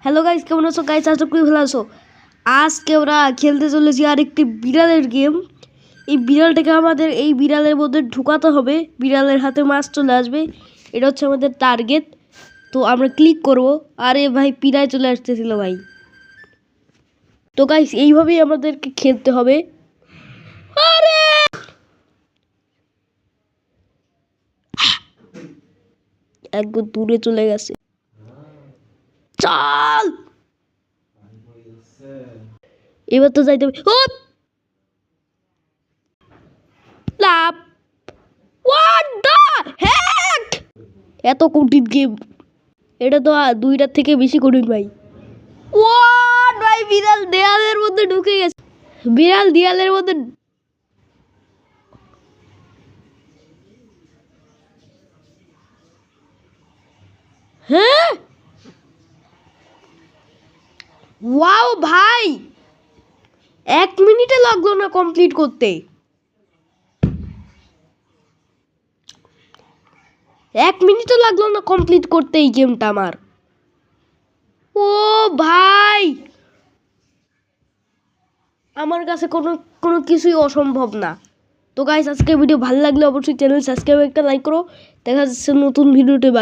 Hello guys, কেমন আছো guys? আশা করি ভালো আছো। আজকে আমরা খেলতে চলেছি আরেকটি বিড়ালের গেম। এই বিড়ালটাকে আমাদের এই বিড়ালের মধ্যে ঢুকাতে হবে। বিড়ালের হাতে মাছ চলে আসবে, এটা হচ্ছে আমাদের টার্গেট। তো আমরা ক্লিক করব। আরে ভাই, পিরায় চলে আসতেছিল ভাই। তো গাইস, এইভাবেই আমাদেরকে খেলতে হবে। আরে একদম দূরে চলে গেছে। চল, এবার তো যাইতে হবে। ও লাভ, হোয়াট দ্য হেক! এত কঠিন গেম, এটা তো 2টার থেকে বেশি কঠিন ভাই। হোয়াট ভাই, বিড়াল দেয়ালের মধ্যে ঢুকে গেছে। বিড়াল দেয়ালের মধ্যে। হ্যাঁ, ওয়াও ভাই, 1 মিনিটে লাগলো না কমপ্লিট করতে। 1 মিনিটও লাগলো না কমপ্লিট করতে এই গেমটা আমার। ও ভাই, আমার কাছে কোনো কোনো কিছুই অসম্ভব না। তো গাইস, আজকে ভিডিও ভালো লাগলে অবশ্যই চ্যানেল সাবস্ক্রাইব একটা লাইক করো। দেখা যাচ্ছে নতুন ভিডিওতে।